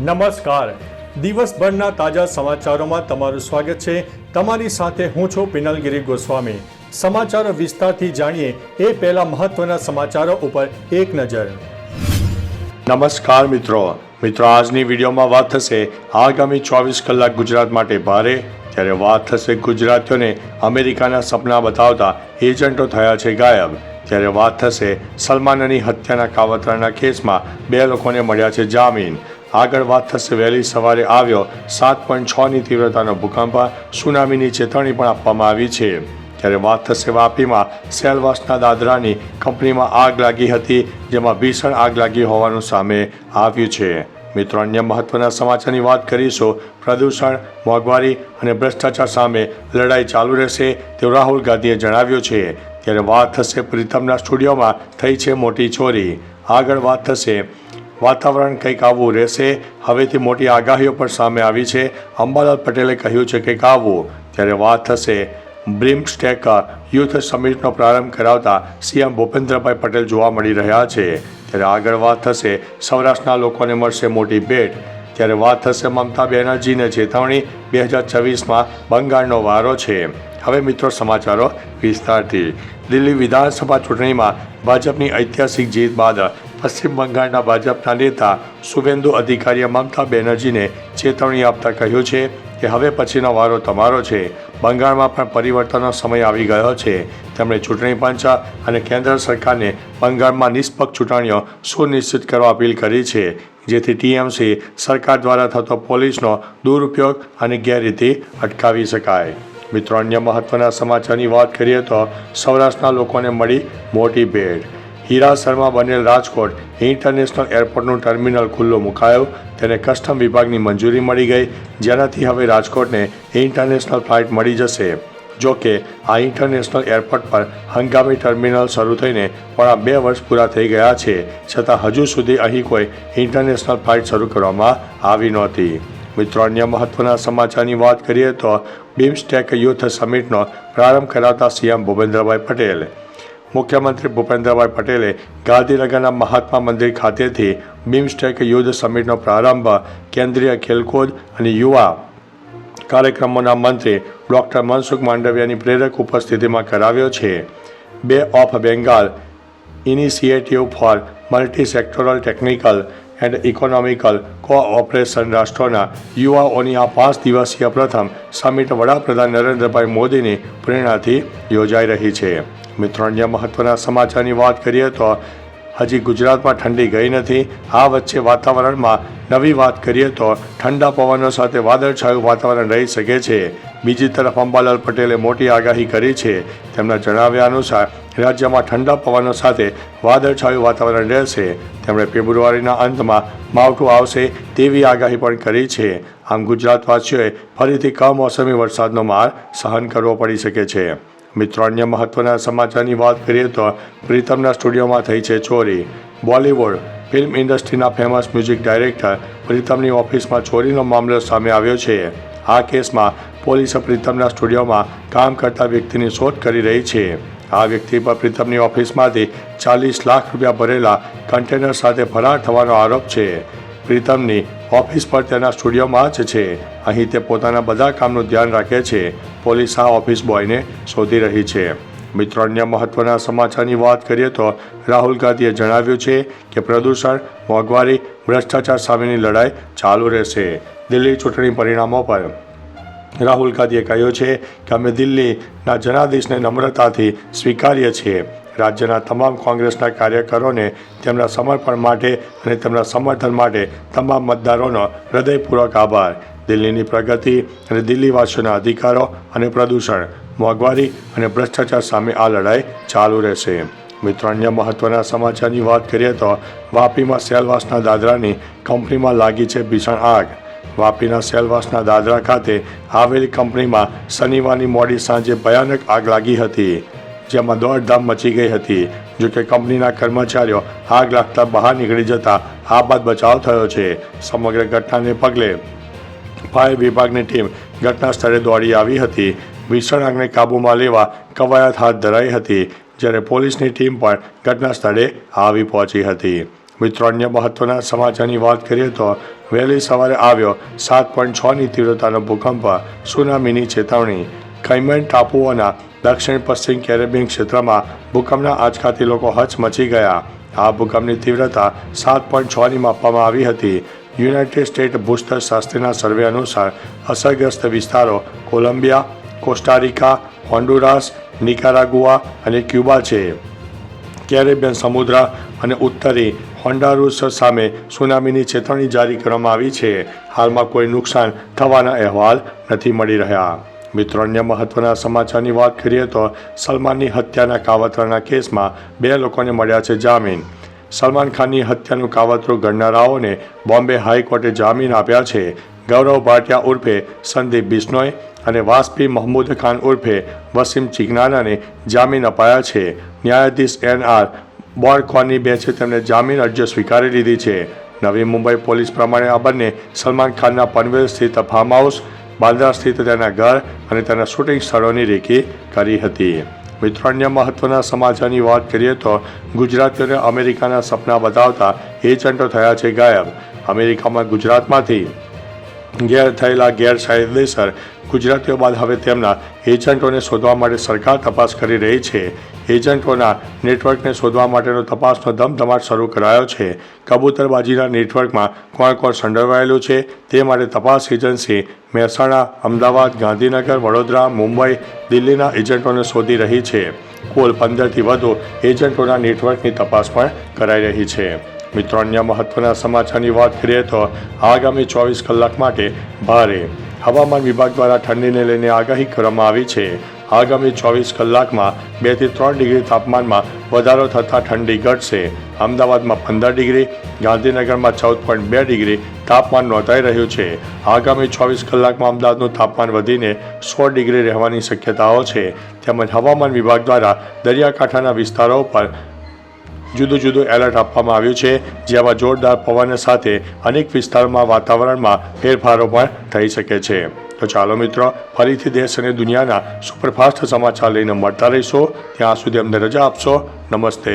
નમસ્કાર, દિવસભરના તાજા સમાચારોમાં તમારું સ્વાગત છે। તમારી સાથે હું છું પિનલગીરી ગોસ્વામી। સમાચારો વિસ્તારથી જાણીએ એ પહેલા મહત્વના સમાચારો ઉપર એક નજર। નમસ્કાર મિત્રો, આજની વિડીયોમાં વાત થશે આગામી 24 કલાક ગુજરાત માટે ભારે, ત્યારે વાત થશે ગુજરાતીઓને અમેરિકાના સપના બતાવતા એજન્ટો થયા છે ગાયબ, ત્યારે વાત થશે સલમાનની હત્યાના કાવતરાના કેસમાં 2 લોકોને મળ્યા છે જામીન। આગળ વાત થશે વહેલી સવારે આવ્યો 7.6ની તીવ્રતાનો ભૂકંપ, સુનામીની ચેતવણી પણ આપવામાં આવી છે। ત્યારે વાત થશે વાપીમાં સેલવાસના દાદરાની કંપનીમાં આગ લાગી હતી, જેમાં ભીષણ આગ લાગી હોવાનું સામે આવ્યું છે। મિત્રો, અન્ય મહત્વના સમાચારની વાત કરીશું। પ્રદૂષણ, મોંઘવારી અને ભ્રષ્ટાચાર સામે લડાઈ ચાલુ રહેશે તેવું રાહુલ ગાંધીએ જણાવ્યું છે। ત્યારે વાત થશે પ્રીતમના સ્ટુડિયોમાં થઈ છે મોટી ચોરી। આગળ વાત થશે વાતાવરણ કંઈક આવું રહેશે, હવેથી મોટી આગાહીઓ પણ સામે આવી છે। અંબાલાલ પટેલે કહ્યું છે કંઈક આવું। ત્યારે વાત થશે બ્રિમસ્ટેક યુથ સમિટનો પ્રારંભ કરાવતા સીએમ ભૂપેન્દ્રભાઈ પટેલ જોવા મળી રહ્યા છે। ત્યારે આગળ વાત થશે સૌરાષ્ટ્રના લોકોને મળશે મોટી ભેટ। ત્યારે વાત થશે મમતા બેનર્જીને ચેતવણી, 2024માં બંગાળનો વારો છે। હવે મિત્રો સમાચારો વિસ્તારથી। દિલ્હી વિધાનસભા ચૂંટણીમાં ભાજપની ઐતિહાસિક જીત બાદ પશ્ચિમ બંગાળના ભાજપના નેતા શુવેન્દુ અધિકારીએ મમતા બેનર્જીને ચેતવણી આપતા કહ્યું છે કે હવે પછીનો વારો તમારો છે। બંગાળમાં પણ પરિવર્તનનો સમય આવી ગયો છે। તેમણે ચૂંટણી પંચ અને કેન્દ્ર સરકારને બંગાળમાં નિષ્પક્ષ ચૂંટણીઓ સુનિશ્ચિત કરવા અપીલ કરી છે, જેથી ટીએમસી સરકાર દ્વારા થતો પોલીસનો દુરુપયોગ અને ગેરરીતિ અટકાવી શકાય। મિત્રો, અન્ય મહત્વના સમાચારની વાત કરીએ તો સૌરાષ્ટ્રના લોકોને મળી મોટી ભેટ। હીરાસરમાં બનેલ રાજકોટ ઇન્ટરનેશનલ એરપોર્ટનું ટર્મિનલ ખુલ્લું મુકાયું, તેને કસ્ટમ વિભાગની મંજૂરી મળી ગઈ, જેનાથી હવે રાજકોટને ઇન્ટરનેશનલ ફ્લાઇટ મળી જશે। જો કે આ ઇન્ટરનેશનલ એરપોર્ટ પર હંગામી ટર્મિનલ શરૂ થઈને પોણા 2 વર્ષ પૂરા થઈ ગયા છે, છતાં હજુ સુધી અહીં કોઈ ઇન્ટરનેશનલ ફ્લાઇટ શરૂ કરવામાં આવી નહોતી। મિત્રો, અન્ય મહત્વના સમાચારની વાત કરીએ તો બિમસ્ટેક યુથ સમિટનો પ્રારંભ કરાવતા સીએમ ભૂપેન્દ્રભાઈ પટેલ। મુખ્યમંત્રી ભૂપેન્દ્રભાઈ પટેલે ગાંધીનગરના મહાત્મા મંદિર ખાતેથી બિમસ્ટેક યુદ્ધ સમિટનો પ્રારંભ કેન્દ્રીય ખેલકૂદ અને યુવા કાર્યક્રમોના મંત્રી ડૉક્ટર મનસુખ માંડવિયાની પ્રેરક ઉપસ્થિતિમાં કરાવ્યો છે। Bay of Bengal initiative for multi sectoral technical and economical cooperation રાષ્ટ્રોના યુવાઓની આ 5 દિવસીય પ્રથમ સમિટ વડાપ્રધાન નરેન્દ્રભાઈ મોદીની પ્રેરણાથી યોજાઈ રહી છે। મિત્રો, અન્ય મહત્વના સમાચારની વાત કરીએ તો હજી ગુજરાતમાં ઠંડી ગઈ નથી। આ વચ્ચે વાતાવરણમાં નવી વાત કરીએ તો ઠંડા પવનો સાથે વાદળછાયું વાતાવરણ રહી શકે છે। બીજી તરફ અંબાલાલ પટેલે મોટી આગાહી કરી છે। તેમના જણાવ્યા અનુસાર રાજ્યમાં ઠંડા પવનો સાથે વાદળછાયું વાતાવરણ રહેશે। તેમણે ફેબ્રુઆરીના અંતમાં માવઠું આવશે તેવી આગાહી પણ કરી છે। આમ ગુજરાતવાસીઓએ ફરીથી કમોસમી વરસાદનો માર સહન કરવો પડી શકે છે। મિત્રો, અન્ય મહત્વના સમાચારની વાત કરીએ તો પ્રીતમના સ્ટુડિયોમાં થઈ છે ચોરી। બોલિવૂડ ફિલ્મ ઇન્ડસ્ટ્રીના ફેમસ મ્યુઝિક ડાયરેક્ટર પ્રીતમની ઓફિસમાં ચોરીનો મામલો સામે આવ્યો છે। આ કેસમાં પોલીસે પ્રીતમના સ્ટુડિયોમાં કામ કરતા વ્યક્તિની શોધ કરી રહી છે। આ વ્યક્તિ પર પ્રીતમની ઓફિસમાંથી 40 લાખ રૂપિયા ભરેલા કન્ટેનર સાથે ફરાર થવાનો આરોપ છે। પ્રીતમની ઓફિસ પર તેના સ્ટુડિયોમાં જ છે। અહીં તે પોતાના બધા કામનું ધ્યાન રાખે છે। પોલીસ આ ઓફિસ બોયને શોધી રહી છે। મિત્રો, અન્ય મહત્વના સમાચારની વાત કરીએ તો રાહુલ ગાંધીએ જણાવ્યું છે કે પ્રદૂષણ, મોંઘવારી, ભ્રષ્ટાચાર સામેની લડાઈ ચાલુ રહેશે। દિલ્હી ચૂંટણી પરિણામો પર રાહુલ ગાંધીએ કહ્યું છે કે અમે દિલ્હીના જનાદેશને નમ્રતાથી સ્વીકારીએ છીએ। રાજ્યના તમામ કોંગ્રેસના કાર્યકરોને તેમના સમર્પણ માટે અને તેમના સમર્થન માટે તમામ મતદારોનો હૃદયપૂર્વક આભાર। દિલ્હીની પ્રગતિ અને દિલ્હીવાસીઓના અધિકારો અને પ્રદૂષણ, મોંઘવારી અને ભ્રષ્ટાચાર સામે આ લડાઈ ચાલુ રહેશે। મિત્રો, અન્ય મહત્વના સમાચારની વાત કરીએ તો વાપીમાં સેલવાસના દાદરાની કંપનીમાં લાગી છે ભીષણ આગ। વાપીના સેલવાસના દાદરા ખાતે આવેલી કંપનીમાં શનિવારની મોડી સાંજે ભયાનક આગ લાગી હતી, જેમાં દોડધામ મચી ગઈ હતી। જોકે કંપનીના કર્મચારીઓ આગ લાગતા બહાર નીકળી જતા આ બાદ બચાવ થયો છે। સમગ્ર ઘટનાને પગલે ફાયર વિભાગની ટીમ ઘટના સ્થળે દોડી આવી હતી। ભીષણ આગને કાબૂમાં લેવા કવાયત હાથ ધરાઈ હતી, જ્યારે પોલીસની ટીમ પણ ઘટના સ્થળે આવી પહોંચી હતી। મિત્રો અન્ય મહત્વના સમાચારની વાત કરીએ તો વહેલી સવારે આવ્યો 7.6ની તીવ્રતાનો ભૂકંપ, સુનામીની ચેતવણી. કૈમન ટાપુઓના દક્ષિણ પશ્ચિમ કેરેબિયન ક્ષેત્રમાં ભૂકંપના આંચકાથી લોકો હચમચી ગયા. આ ભૂકંપની તીવ્રતા 7.6ની માપવામાં આવી હતી. યુનાઇટેડ સ્ટેટ ભૂસ્તરશાસ્ત્રીના સર્વે અનુસાર અસરગ્રસ્ત વિસ્તારો કોલંબિયા, કોસ્ટારિકા, હોન્ડુરાસ, નિકારાગુઆ અને ક્યુબા છે. કેરેબિયન સમુદ્ર અને ઉત્તરી હોન્ડારુસ સામે સુનામીની ચેતવણી જારી કરવામાં આવી છે. હાલમાં કોઈ નુકસાન થવાના અહેવાલ નથી મળી રહ્યા. મિત્રો અન્ય મહત્વના સમાચારની વાત કરીએ તો સલમાનની હત્યાના કાવતરાના કેસમાં 2 લોકોને મળ્યા છે જામીન. સલમાન ખાનની હત્યાનું કાવતરું ઘડનારાઓને બોમ્બે હાઈકોર્ટે જામીન આપ્યા છે. ગૌરવ ભાટિયા ઉર્ફે સંદીપ બિશ્નોઈ અને વાસ્પી મહમૂદ ખાન ઉર્ફે વસીમ ચિગનાનાને જામીન અપાયા છે. ન્યાયાધીશ NR બોરખોની બેન્ચે તેમને જામીન અરજીઓ સ્વીકારી લીધી છે. નવી મુંબઈ પોલીસ પ્રમાણે આ બંને સલમાન ખાનના પનવેલ સ્થિત ફાર્મ હાઉસ, બાંદ્રા સ્થિત તેના ઘર અને તેના શૂટિંગ સ્થળોની રેકી કરી હતી. મિત્રો અન્ય મહત્વના સમાચારની વાત કરીએ તો ગુજરાતીઓને અમેરિકાના સપના બતાવતા એજન્ટો થયા છે ગાયબ. અમેરિકામાં ગુજરાતમાંથી થયેલા ગેરકાયદેસર ગુજરાતીઓ બાદ હવે તેમના એજન્ટોને શોધવા માટે સરકાર તપાસ કરી રહી છે. એજન્ટોના નેટવર્કને શોધવા માટેનો તપાસનો ધમધમાટ શરૂ કરાયો છે. કબૂતરબાજીના નેટવર્કમાં કોણ કોણ સંડોવાયેલું છે તે માટે તપાસ એજન્સી મહેસાણા, અમદાવાદ, ગાંધીનગર, વડોદરા, મુંબઈ, દિલ્હીના એજન્ટોને શોધી રહી છે. કુલ 15થી વધુ એજન્ટોના નેટવર્કની તપાસ પણ કરાઈ રહી છે. મિત્રો અન્ય મહત્વના સમાચારની વાત કરીએ તો આગામી 24 કલાક માટે ભારે. હવામાન વિભાગ દ્વારા ઠંડીને લઈને આગાહી કરવામાં આવી છે. આગામી 24 કલાકમાં 2 થી 3 ડિગ્રી તાપમાનમાં વધારો થતાં ઠંડી ઘટશે. અમદાવાદમાં 15 ડિગ્રી, ગાંધીનગરમાં 14.2 ડિગ્રી તાપમાન નોંધાઈ રહ્યું છે. આગામી 24 કલાકમાં અમદાવાદનું તાપમાન વધીને 16 ડિગ્રી રહેવાની શક્યતાઓ છે. તેમજ હવામાન વિભાગ દ્વારા દરિયાકાંઠાના વિસ્તારો પર જુદું જુદું એલર્ટ આપવામાં આવ્યું છે. જેમાં જોરદાર પવન સાથે અનેક વિસ્તારોમાં વાતાવરણમાં ફેરફારો પણ થઈ શકે છે. તો ચાલો મિત્રો, ફરીથી દેશ અને દુનિયાના સુપરફાસ્ટ સમાચાર લઈને મળતા રહીશો. ત્યાં સુધી અમને રજા આપશો. નમસ્તે.